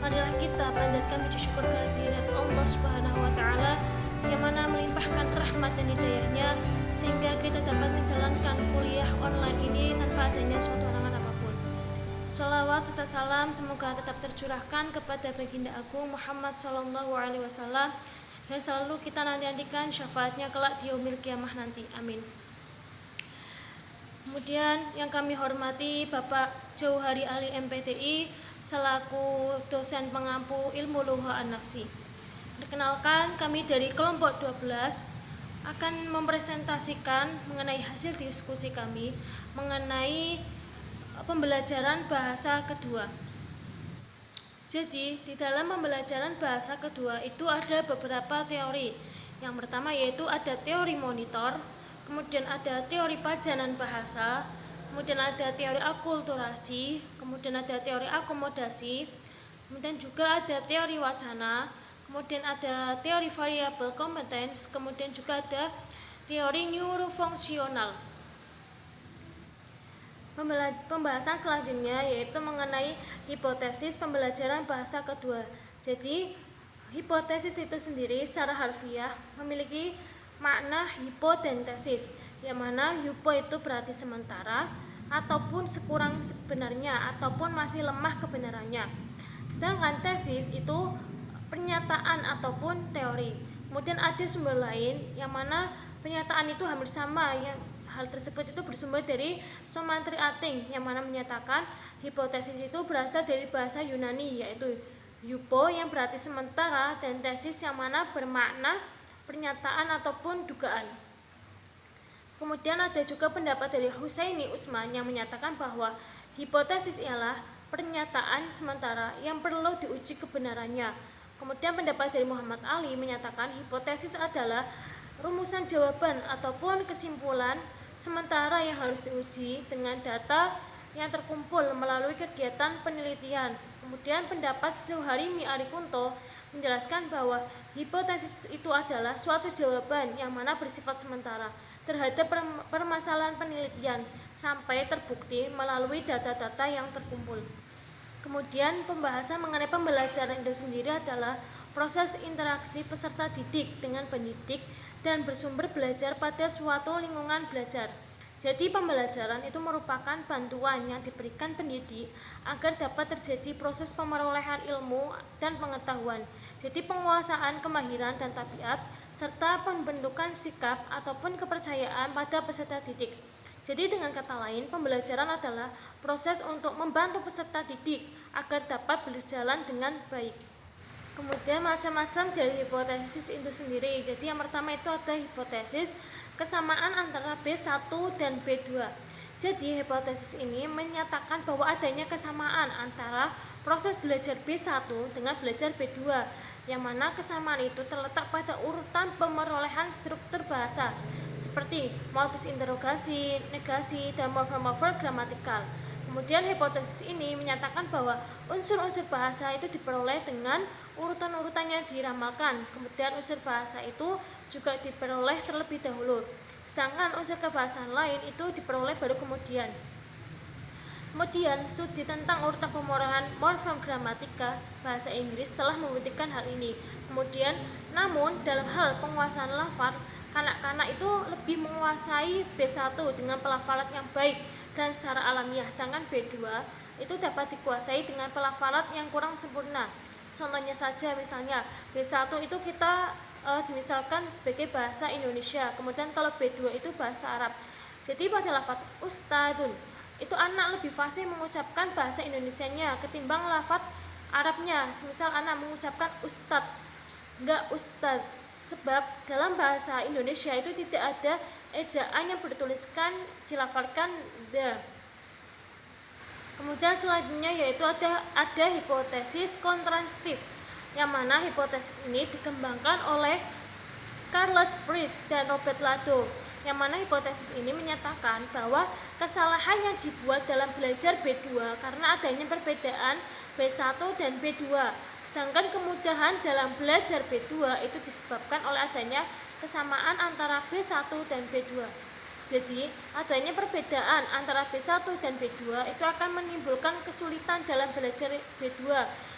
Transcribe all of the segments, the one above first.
Marilah kita panjatkan puji syukur kehadirat Allah Subhanahu wa taala yang mana melimpahkan rahmat dan hidayahnya sehingga kita dapat menjalankan kuliah online ini tanpa adanya suatu halangan apapun. Shalawat serta salam semoga tetap tercurahkan kepada baginda agung Muhammad sallallahu alaihi wasallam yang selalu kita nanti-nantikan syafaatnya kelak di yaumil qiyamah nanti. Amin. Kemudian yang kami hormati Bapak Jauhari Ali MPTI selaku dosen pengampu ilmu lugha an-nafsi. Perkenalkan, kami dari kelompok 12 akan mempresentasikan mengenai hasil diskusi kami mengenai pembelajaran bahasa kedua. Jadi, di dalam pembelajaran bahasa kedua itu ada beberapa teori. Yang pertama yaitu ada teori monitor, kemudian ada teori pajanan bahasa, kemudian ada teori akulturasi, kemudian ada teori akomodasi, kemudian juga ada teori wacana, kemudian ada teori variabel competence, kemudian juga ada teori neurofungsional. Pembahasan selanjutnya yaitu mengenai hipotesis pembelajaran bahasa kedua. Jadi, hipotesis itu sendiri secara harfiah memiliki makna hypo dan tesis, yang mana hypo itu berarti sementara ataupun sekurang sebenarnya ataupun masih lemah kebenarannya. Sedangkan tesis itu pernyataan ataupun teori. Kemudian ada sumber lain yang mana pernyataan itu hampir sama, yang hal tersebut itu bersumber dari Somantri Ating yang mana menyatakan hipotesis itu berasal dari bahasa Yunani yaitu hypo yang berarti sementara dan tesis yang mana bermakna pernyataan ataupun dugaan. Kemudian ada juga pendapat dari Husaini Usman yang menyatakan bahwa hipotesis ialah pernyataan sementara yang perlu diuji kebenarannya. Kemudian pendapat dari Muhammad Ali menyatakan hipotesis adalah rumusan jawaban ataupun kesimpulan sementara yang harus diuji dengan data yang terkumpul melalui kegiatan penelitian. Kemudian pendapat Zuhairimi Arikunto menjelaskan bahwa hipotesis itu adalah suatu jawaban yang mana bersifat sementara terhadap permasalahan penelitian sampai terbukti melalui data-data yang terkumpul. Kemudian pembahasan mengenai pembelajaran itu sendiri adalah proses interaksi peserta didik dengan pendidik dan bersumber belajar pada suatu lingkungan belajar. Jadi pembelajaran itu merupakan bantuan yang diberikan pendidik agar dapat terjadi proses pemerolehan ilmu dan pengetahuan. Jadi penguasaan kemahiran dan tabiat serta pembentukan sikap ataupun kepercayaan pada peserta didik. Jadi dengan kata lain, pembelajaran adalah proses untuk membantu peserta didik agar dapat berjalan dengan baik. Kemudian macam-macam dari hipotesis itu sendiri. Jadi yang pertama itu ada hipotesis kesamaan antara B1 dan B2. Jadi hipotesis ini menyatakan bahwa adanya kesamaan antara proses belajar B1 dengan belajar B2, yang mana kesamaan itu terletak pada urutan pemerolehan struktur bahasa seperti modus interogasi, negasi, dan morfem-morfem gramatikal. Kemudian hipotesis ini menyatakan bahwa unsur-unsur bahasa itu diperoleh dengan urutan-urutan yang diramalkan. Kemudian unsur bahasa itu juga diperoleh terlebih dahulu, sedangkan unsur kebahasaan lain itu diperoleh baru kemudian. Kemudian studi tentang urutan pemerolehan morfem gramatika bahasa Inggris telah membuktikan hal ini. Kemudian namun dalam hal penguasaan lafaz, kanak-kanak itu lebih menguasai B1 dengan pelafalan yang baik dan secara alamiah, sedangkan B2 itu dapat dikuasai dengan pelafalan yang kurang sempurna. Contohnya saja misalnya B1 itu kita dimisalkan sebagai bahasa Indonesia, kemudian kalau B2 itu bahasa Arab. Jadi pada lafaz ustadun itu anak lebih fasih mengucapkan bahasa Indonesianya ketimbang lafaz Arabnya. Semisal anak mengucapkan ustad, enggak ustad, sebab dalam bahasa Indonesia itu tidak ada ejaan yang bertuliskan dilafalkan the. Kemudian selanjutnya yaitu ada hipotesis kontrastif, yang mana hipotesis ini dikembangkan oleh Carlos Frisch dan Robert Lado, yang mana hipotesis ini menyatakan bahwa kesalahan yang dibuat dalam belajar B2 karena adanya perbedaan B1 dan B2, sedangkan kemudahan dalam belajar B2 itu disebabkan oleh adanya kesamaan antara B1 dan B2. Jadi, adanya perbedaan antara B1 dan B2 itu akan menimbulkan kesulitan dalam belajar B2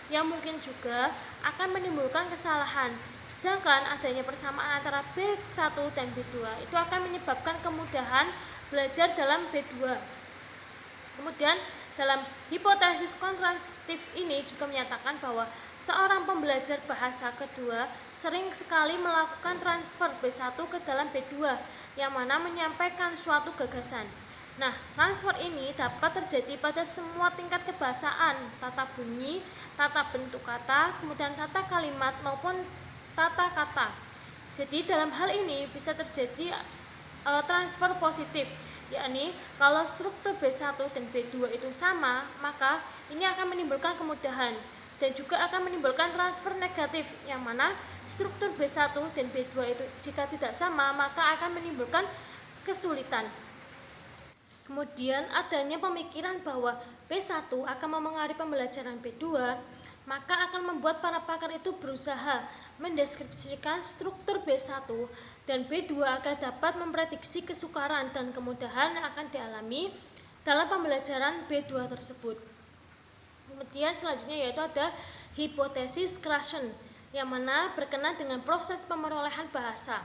yang mungkin juga akan menimbulkan kesalahan. Sedangkan adanya persamaan antara B1 dan B2 itu akan menyebabkan kemudahan belajar dalam B2. Kemudian dalam hipotesis kontrastif ini juga menyatakan bahwa seorang pembelajar bahasa kedua sering sekali melakukan transfer B1 ke dalam B2 yang mana menyampaikan suatu gagasan. Nah, transfer ini dapat terjadi pada semua tingkat kebahasaan, tata bunyi, tata bentuk kata, kemudian tata kalimat maupun tata kata. Jadi dalam hal ini bisa terjadi transfer positif, yakni kalau struktur B1 dan B2 itu sama, maka ini akan menimbulkan kemudahan, dan juga akan menimbulkan transfer negatif, yang mana struktur B1 dan B2 itu jika tidak sama, maka akan menimbulkan kesulitan. Kemudian adanya pemikiran bahwa B1 akan memengaruhi pembelajaran B2, maka akan membuat para pakar itu berusaha mendeskripsikan struktur B1 dan B2 agar dapat memprediksi kesukaran dan kemudahan yang akan dialami dalam pembelajaran B2 tersebut. Kemudian selanjutnya yaitu ada hipotesis Krashen, yang mana berkenaan dengan proses pemerolehan bahasa.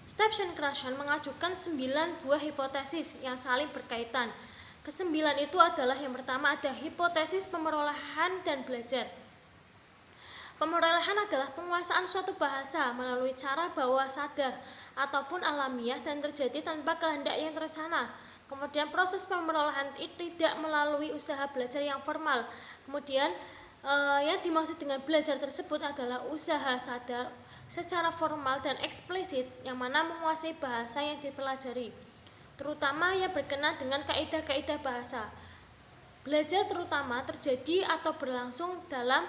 Stephen Krashen mengajukan 9 buah hipotesis yang saling berkaitan. Kesembilan itu adalah yang pertama ada hipotesis pemerolehan dan belajar. Pemerolehan adalah penguasaan suatu bahasa melalui cara bawah sadar ataupun alamiah dan terjadi tanpa kehendak yang terencana. Kemudian proses pemerolehan itu tidak melalui usaha belajar yang formal. Kemudian yang dimaksud dengan belajar tersebut adalah usaha sadar secara formal dan eksplisit yang mana menguasai bahasa yang dipelajari, terutama yang berkenaan dengan kaidah-kaidah bahasa. Belajar terutama terjadi atau berlangsung dalam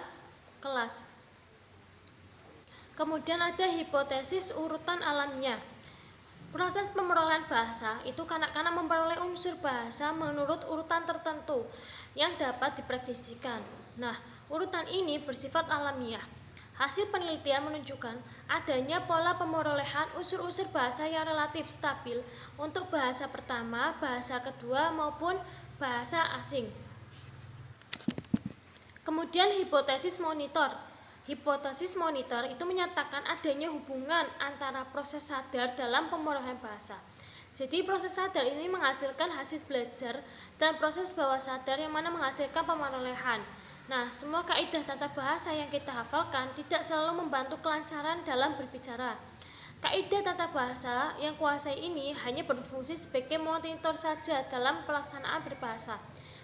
kelas. Kemudian ada hipotesis urutan alamnya. Proses pemerolehan bahasa itu kanak-kanak memperoleh unsur bahasa menurut urutan tertentu yang dapat diprediksikan. Nah, urutan ini bersifat alamiah. Hasil penelitian menunjukkan adanya pola pemerolehan unsur-unsur bahasa yang relatif stabil untuk bahasa pertama, bahasa kedua maupun bahasa asing. Kemudian hipotesis monitor. Hipotesis monitor itu menyatakan adanya hubungan antara proses sadar dalam pemerolehan bahasa. Jadi proses sadar ini menghasilkan hasil belajar dan proses bawah sadar yang mana menghasilkan pemerolehan. Nah, semua kaidah tata bahasa yang kita hafalkan tidak selalu membantu kelancaran dalam berbicara. Kaidah tata bahasa yang kuasai ini hanya berfungsi sebagai monitor saja dalam pelaksanaan berbahasa.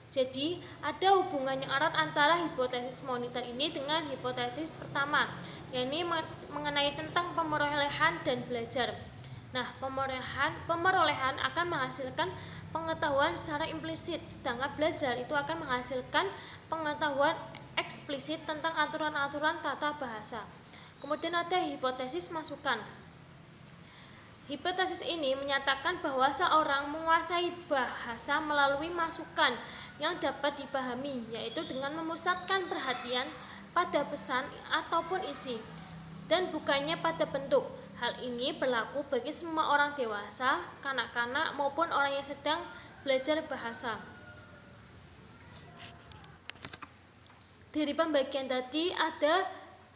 Jadi, ada hubungan yang erat antara hipotesis monitor ini dengan hipotesis pertama, yakni mengenai tentang pemerolehan dan belajar. Nah, pemerolehan akan menghasilkan pengetahuan secara implisit, sedangkan belajar itu akan menghasilkan pengetahuan eksplisit tentang aturan-aturan tata bahasa. Kemudian ada hipotesis masukan. Hipotesis ini menyatakan bahwa seorang menguasai bahasa melalui masukan yang dapat dipahami, yaitu dengan memusatkan perhatian pada pesan ataupun isi, dan bukannya pada bentuk. Hal ini berlaku bagi semua orang dewasa, kanak-kanak maupun orang yang sedang belajar bahasa. Dari pembagian tadi ada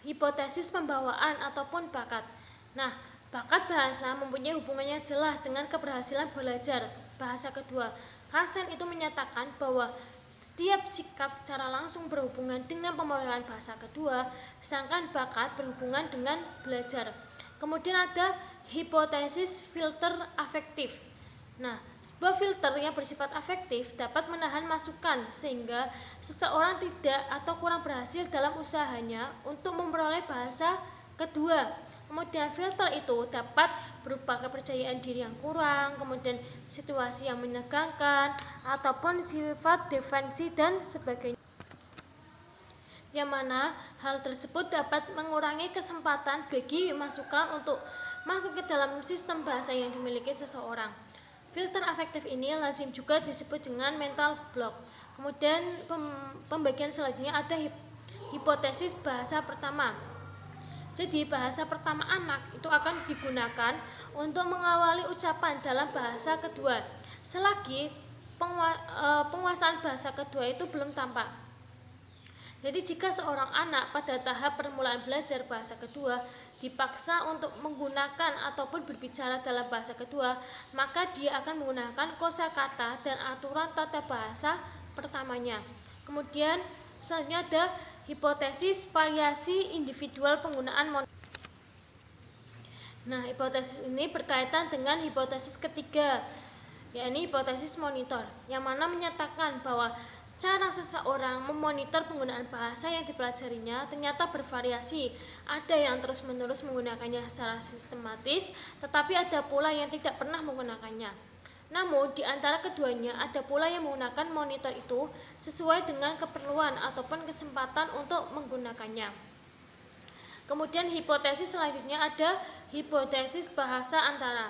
hipotesis pembawaan ataupun bakat. Nah, bakat bahasa mempunyai hubungannya jelas dengan keberhasilan belajar bahasa kedua. Krashen itu menyatakan bahwa setiap sikap secara langsung berhubungan dengan pemerolehan bahasa kedua, sedangkan bakat berhubungan dengan belajar. Kemudian ada hipotesis filter afektif. Nah, sebuah filter yang bersifat afektif dapat menahan masukan sehingga seseorang tidak atau kurang berhasil dalam usahanya untuk memperoleh bahasa kedua. Kemudian filter itu dapat berupa kepercayaan diri yang kurang, kemudian situasi yang menegangkan, ataupun sifat defensi dan sebagainya. Yang mana hal tersebut dapat mengurangi kesempatan bagi masukan untuk masuk ke dalam sistem bahasa yang dimiliki seseorang. Filter afektif ini lazim juga disebut dengan mental block. Kemudian pembagian selanjutnya ada hipotesis bahasa pertama. Jadi bahasa pertama anak itu akan digunakan untuk mengawali ucapan dalam bahasa kedua, selagi penguasaan bahasa kedua itu belum tampak. Jadi jika seorang anak pada tahap permulaan belajar bahasa kedua dipaksa untuk menggunakan ataupun berbicara dalam bahasa kedua, maka dia akan menggunakan kosakata dan aturan tata bahasa pertamanya. Kemudian selanjutnya ada hipotesis variasi individual penggunaan monitor. Nah, hipotesis ini berkaitan dengan hipotesis ketiga, yakni hipotesis monitor, yang mana menyatakan bahwa cara seseorang memonitor penggunaan bahasa yang dipelajarinya ternyata bervariasi. Ada yang terus-menerus menggunakannya secara sistematis, tetapi ada pula yang tidak pernah menggunakannya. Namun, di antara keduanya ada pula yang menggunakan monitor itu sesuai dengan keperluan ataupun kesempatan untuk menggunakannya. Kemudian hipotesis selanjutnya ada hipotesis bahasa antara.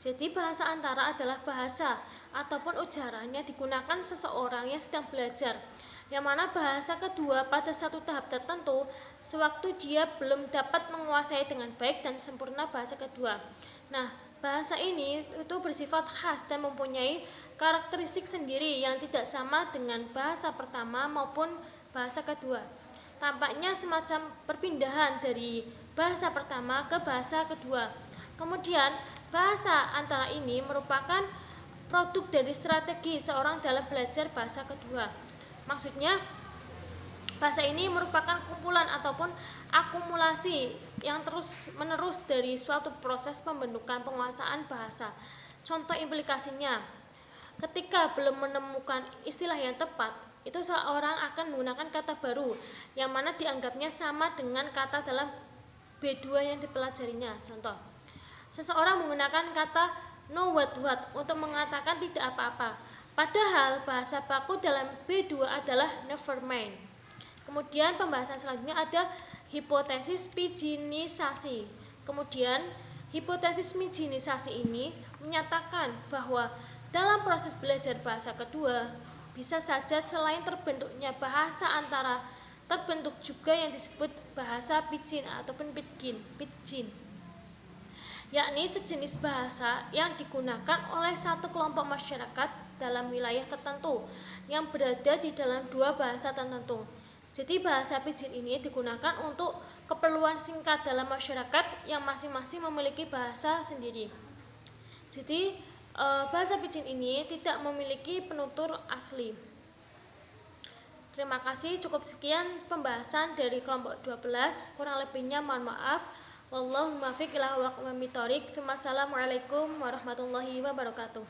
Jadi bahasa antara adalah bahasa ataupun ujaran yang digunakan seseorang yang sedang belajar, yang mana bahasa kedua pada satu tahap tertentu sewaktu dia belum dapat menguasai dengan baik dan sempurna bahasa kedua. Nah, bahasa ini itu bersifat khas dan mempunyai karakteristik sendiri yang tidak sama dengan bahasa pertama maupun bahasa kedua. Tampaknya semacam perpindahan dari bahasa pertama ke bahasa kedua. Kemudian bahasa antara ini merupakan produk dari strategi seorang dalam belajar bahasa kedua. Maksudnya, bahasa ini merupakan kumpulan ataupun akumulasi yang terus-menerus dari suatu proses pembentukan penguasaan bahasa. Contoh implikasinya, ketika belum menemukan istilah yang tepat, itu seorang akan menggunakan kata baru yang mana dianggapnya sama dengan kata dalam B2 yang dipelajarinya. Contoh, seseorang menggunakan kata no what untuk mengatakan tidak apa-apa, padahal bahasa baku dalam B2 adalah never mind. Kemudian pembahasan selanjutnya ada hipotesis pijinisasi. Kemudian hipotesis pijinisasi ini menyatakan bahwa dalam proses belajar bahasa kedua bisa saja selain terbentuknya bahasa antara, terbentuk juga yang disebut bahasa pidgin ataupun pidgin, yakni sejenis bahasa yang digunakan oleh satu kelompok masyarakat dalam wilayah tertentu yang berada di dalam dua bahasa tertentu. Jadi bahasa pidgin ini digunakan untuk keperluan singkat dalam masyarakat yang masing-masing memiliki bahasa sendiri. Jadi bahasa pidgin ini tidak memiliki penutur asli. Terima kasih, cukup sekian pembahasan dari kelompok 12, kurang lebihnya mohon maaf. Wallahu muwaffiq ila aqwamit thoriq. Wassalamualaikum warahmatullahi wabarakatuh.